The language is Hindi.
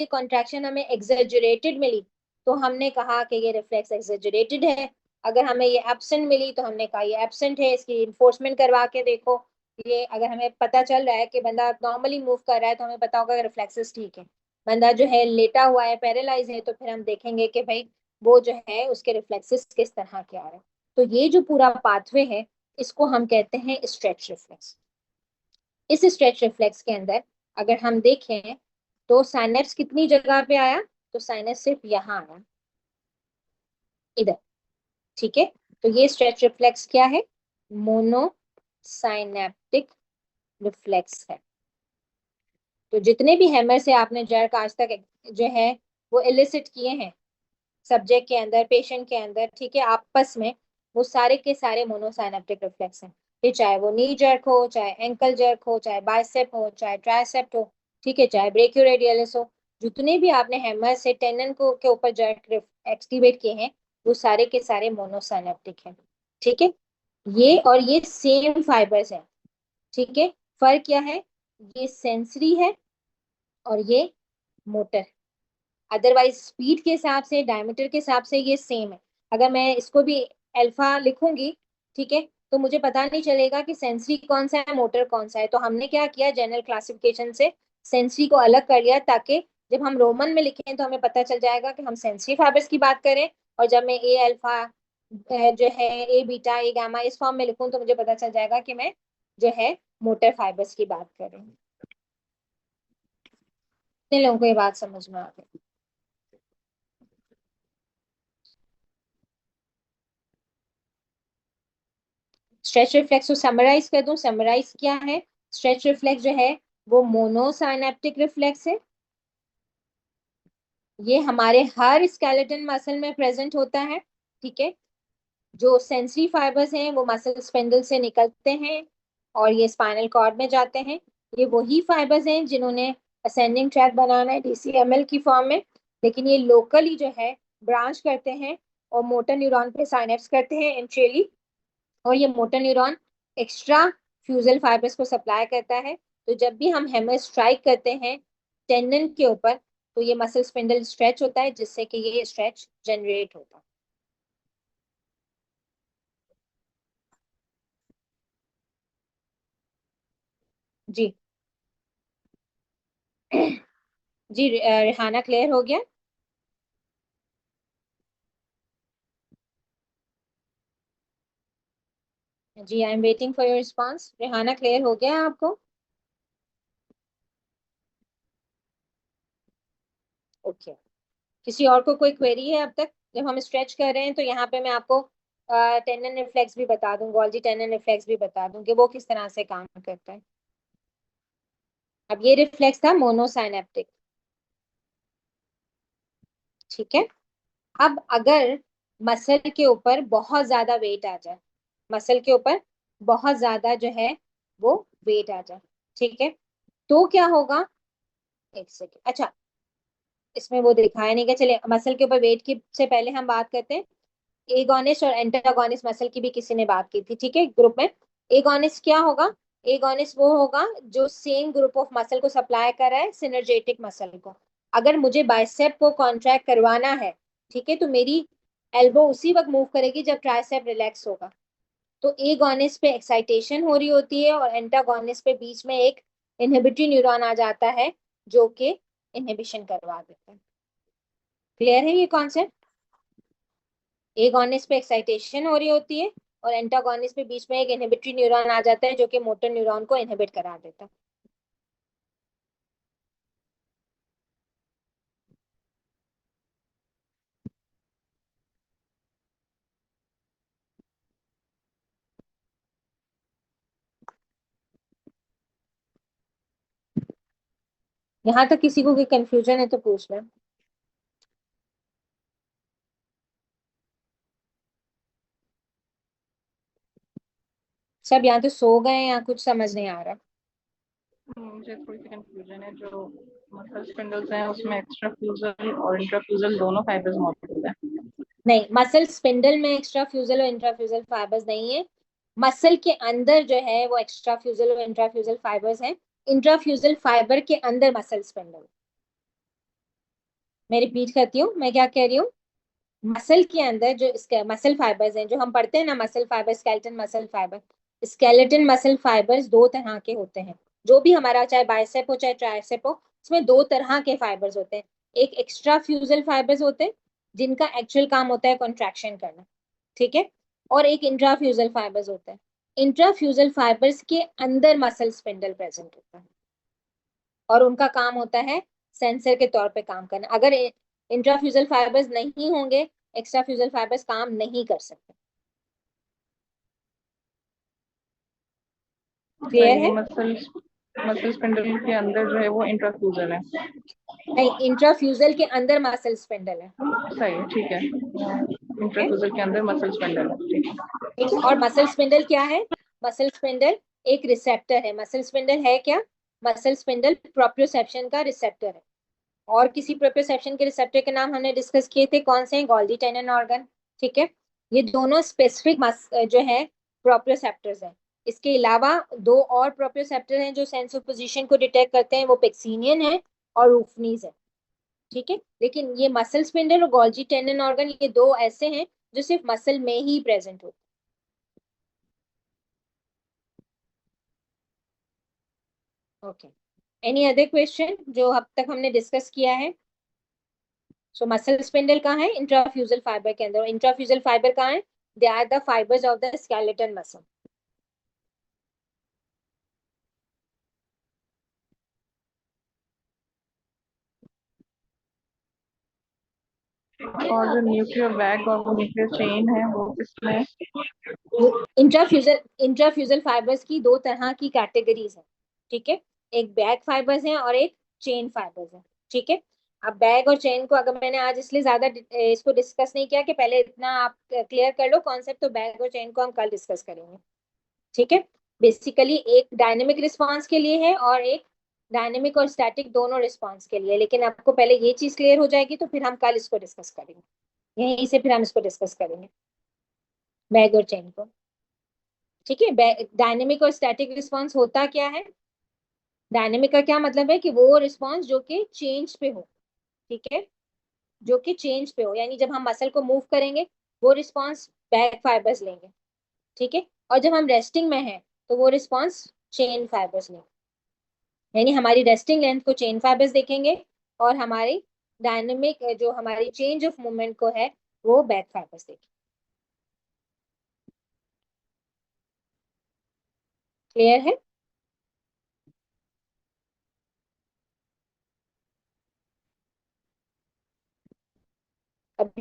कॉन्ट्रैक्शन हमें एग्जेजरेटेड मिली तो हमने कहा कि ये रिफ्लेक्स एग्जेजरेटेड है, अगर हमें ये एब्सेंट मिली तो हमने कहा ये एब्सेंट है। इसकी इन्फोर्समेंट करवा के देखो, ये अगर हमें पता चल रहा है कि बंदा नॉर्मली मूव कर रहा है तो हमें पता होगा कि रिफ्लेक्सेस ठीक है। बंदा जो है लेटा हुआ है, पैरालाइज है, तो फिर हम देखेंगे कि भाई वो जो है उसके रिफ्लेक्सेस किस तरह के आ रहे हैं। तो ये जो पूरा पाथवे है इसको हम कहते हैं स्ट्रेच रिफ्लेक्स। इस स्ट्रेच रिफ्लेक्स के अंदर अगर हम देखें तो साइनेप्स कितनी जगह पे आया, तो साइनेप्स सिर्फ यहाँ आया, इधर। ठीक है, तो ये स्ट्रेच रिफ्लेक्स क्या है, मोनोसाइनेप्टिक रिफ्लेक्स है। तो जितने भी हैमर से आपने जर्क आज तक जो है वो इलिसिट किए हैं सब्जेक्ट के अंदर, पेशेंट के अंदर, ठीक है, आपस में, वो सारे के सारे मोनोसाइनेप्टिक रिफ्लेक्स हैं। फिर चाहे वो नी जर्क हो, चाहे एंकल जर्क हो, चाहे बाइसेप हो, चाहे ट्राइसेप हो, ठीक है, चाहे ब्रेकियोरेडियलिस हो, जितने भी आपने हैमर से टेंडन को के ऊपर जर्क एक्टिवेट किए हैं वो सारे के सारे मोनोसाइनेप्टिक हैं। ठीक है, ये और ये सेम फाइबर्स हैं। ठीक है, फर्क क्या है, ये सेंसरी है और ये मोटर। अदरवाइज स्पीड के हिसाब से, डायमीटर के हिसाब से ये सेम है। अगर मैं इसको भी अल्फा लिखूंगी, ठीक है, तो मुझे पता नहीं चलेगा कि सेंसरी कौन सा है, मोटर कौन सा है। तो हमने क्या किया, जनरल क्लासिफिकेशन से सेंसरी को अलग कर लिया ताकि जब हम रोमन में लिखें तो हमें पता चल जाएगा कि हम सेंसरी फाइबर्स की बात करें, और जब मैं ए अल्फा जो है, ए बीटा, ए गामा इस फॉर्म में लिखूं तो मुझे पता चल जाएगा कि मैं जो है मोटर फाइबर्स की बात कर रही हूँ। कितने लोगों को ये बात समझ में आ गई? स्ट्रेच रिफ्लेक्स को समराइज कर दूं, समराइज क्या है, स्ट्रेच रिफ्लेक्स जो है वो मोनोसाइनेप्टिक रिफ्लेक्स है। ये हमारे हर स्केलेटन मसल में प्रेजेंट होता है। ठीक है, जो सेंसरी फाइबर्स हैं वो मसल स्पिंडल से निकलते हैं और ये स्पाइनल कॉर्ड में जाते हैं। ये वही फाइबर्स हैं जिन्होंने असेंडिंग ट्रैक बनाना है डीसीएमएल की फॉर्म में, लेकिन ये लोकली जो है ब्रांच करते हैं और मोटर न्यूरॉन पे साइनेप्स करते हैं इंट्रेली, और ये मोटर न्यूरॉन एक्स्ट्रा फ्यूजल फाइबर्स को सप्लाई करता है। तो जब भी हम हैमर स्ट्राइक करते हैं टेंडन के ऊपर तो ये मसल स्पिंडल स्ट्रेच होता है जिससे कि ये स्ट्रेच जनरेट होता है। जी। जी रिहाना क्लियर हो गया? जी I am waiting for your response. रिहाना क्लियर हो गया है आपको? ओके। किसी और को कोई क्वेरी है अब तक? जब हम स्ट्रेच कर रहे हैं तो यहाँ पे मैं आपको टेंडन रिफ्लेक्स भी बता दूं, गोल्जी टेंडन रिफ्लेक्स भी बता दूं कि वो किस तरह से काम करता है। अब ये रिफ्लेक्स था मोनोसाइनेप्टिक। ठीक है, अब अगर मसल के ऊपर बहुत ज्यादा वेट आ जाए, मसल के ऊपर बहुत ज्यादा जो है वो वेट आ जाए, ठीक है, तो क्या होगा? एक सेकेंड, अच्छा, इसमें वो दिखाया नहीं, क्या, चलिए मसल के ऊपर वेट की से पहले हम बात करते हैं। एगोनिस्ट और एंटागोनिस्ट मसल की भी किसी ने बात की थी, ठीक है, ग्रुप में। एगोनिस्ट क्या होगा? एगोनिस्ट वो होगा जो सेम ग्रुप ऑफ मसल को सप्लाई कर रहा है, सिनर्जेटिक मसल को। अगर मुझे बाइसेप को कॉन्ट्रैक्ट करवाना है, ठीक है, तो मेरी एल्बो उसी वक्त मूव करेगी जब ट्राइसेप रिलैक्स होगा। तो एगोनिस्ट पे एक्साइटेशन हो रही होती है और एंटागोनिस्ट पे बीच में एक इनहिबिटरी न्यूरॉन आ जाता है जो कि इनहिबिशन करवा देता है। क्लियर है ये कॉन्सेप्ट? एगोनिस्ट पे एक्साइटेशन हो रही होती है और एंटागोनिस्ट पे बीच में एक इनहिबिटरी न्यूरॉन आ जाता है जो कि मोटर न्यूरॉन को इनहिबिट करा देता है। यहाँ तक किसी को कोई कंफ्यूजन है तो पूछ लें। सब यहाँ तो सो गए हैं या कुछ समझ नहीं आ रहा? मुझे थोड़ी सी कंफ्यूजन है, जो मसल स्पिंडल्स हैं उसमें एक्स्ट्रा फ्यूजल और इंट्राफ्यूजल दोनों फाइबर्स मौजूद हैं। नहीं, मसल स्पिंडल में एक्स्ट्रा फ्यूजल और इंट्राफ्यूजल फाइबर्स नहीं है। मसल के अंदर जो है वो एक्स्ट्रा फ्यूजल और इंट्राफ्यूजल फाइबर्स हैं। इंट्राफ्यूजल फाइबर के अंदर मसल स्पिंडल। मैं रिपीट करती हूँ, मैं क्या कह रही हूँ। मसल के अंदर जो मसल फाइबर्स हैं, जो हम पढ़ते हैं ना, muscle fibre, skeleton muscle fibre. Skeleton muscle fibres दो तरह के होते हैं। जो भी हमारा चाहे बाइसेप हो चाहे ट्राइसेप हो, उसमें दो तरह के फाइबर्स होते हैं। एक एक्स्ट्रा फ्यूजल फाइबर्स होते हैं, जिनका एक्चुअल काम होता है कॉन्ट्रैक्शन करना, ठीक है। और एक इंट्राफ्यूजल फाइबर्स होता है। इंट्राफ्यूजल फाइबर्स के अंदर मसल स्पिंडल प्रेजेंट होता है, और उनका काम होता है सेंसर के तौर पे काम करना। अगर इंट्राफ्यूजल फाइबर्स नहीं होंगे, एक्स्ट्रा फ्यूजल फाइबर्स काम नहीं कर सकते। क्लियर सही, है? मसल मसल स्पिंडल के अंदर जो है वो इंट्राफ्यूजल है। नहीं, इंट्राफ्यूजल के अंदर मसल स्पिंडल है। सही है, ठीक है। है इंट्राफ्यूजल के अंदर मसल स्पिंडल है, ठीक है। ठीक है। और मसल स्पिंडल क्या है? मसल स्पिंडल एक रिसेप्टर है। मसल स्पिंडल है क्या? मसल स्पिंडल प्रोप्रियोसेप्शन का रिसेप्टर है। और किसी प्रोप्रियोसेप्शन के रिसेप्टर के नाम हमने डिस्कस किए थे, कौन से हैं? गोल्गी टेंडन ऑर्गन, ठीक है। ये दोनों स्पेसिफिक जो है प्रोप्रियोसेप्टर्स हैं। इसके अलावा दो और प्रोप्रियोसेप्टर हैं जो सेंस ऑफ पोजीशन को डिटेक्ट करते हैं, वो पेक्सिनियन है और रूफनीज है, ठीक है। लेकिन ये मसल स्पिंडल और गोल्गी टेंडन ऑर्गन, ये दो ऐसे हैं जो सिर्फ मसल में ही प्रेजेंट होते हैं। ओके, एनी अदर क्वेश्चन जो अब तक हमने डिस्कस किया है? सो मसल स्पिंडल कहाँ है? इंट्राफ्यूजल फाइबर के अंदर। इंट्राफ्यूजल फाइबर कहाँ है? They are the fibres of the skeleton muscle. और जो न्यूक्लियर बैग और वो न्यूक्लियर चेन है वो किसमें? इंट्राफ्यूजल फाइबर्स की दो तरह की कैटेगरीज है, ठीक है। एक बैग फाइबर्स हैं और एक चेन फाइबर्स हैं, ठीक है। अब बैग और चेन को अगर मैंने आज इसलिए ज्यादा इसको डिस्कस नहीं किया कि पहले इतना आप क्लियर कर लो कॉन्सेप्ट, तो बैग और चेन को हम कल डिस्कस करेंगे, ठीक है। बेसिकली एक डायनेमिक रिस्पांस के लिए है और एक डायनेमिक और स्टैटिक दोनों रिस्पांस के लिए। लेकिन आपको पहले ये चीज क्लियर हो जाएगी तो फिर हम कल इसको डिस्कस करेंगे, यहीं से फिर हम इसको डिस्कस करेंगे, बैग और चेन को, ठीक है। डायनेमिक और स्टैटिक रिस्पांस होता क्या है? डायनेमिक का क्या मतलब है कि वो रिस्पांस जो कि चेंज पे हो, ठीक है। जो कि चेंज पे हो, यानी जब हम मसल को मूव करेंगे वो रिस्पांस बैक फाइबर्स लेंगे, ठीक है। और जब हम रेस्टिंग में हैं तो वो रिस्पांस चेन फाइबर्स लेंगे। यानी हमारी रेस्टिंग लेंथ को चेन फाइबर्स देखेंगे, और हमारी डायनेमिक जो हमारी चेंज ऑफ मूवमेंट को है वो बैक फाइबर्स देखेंगे। क्लियर है? अब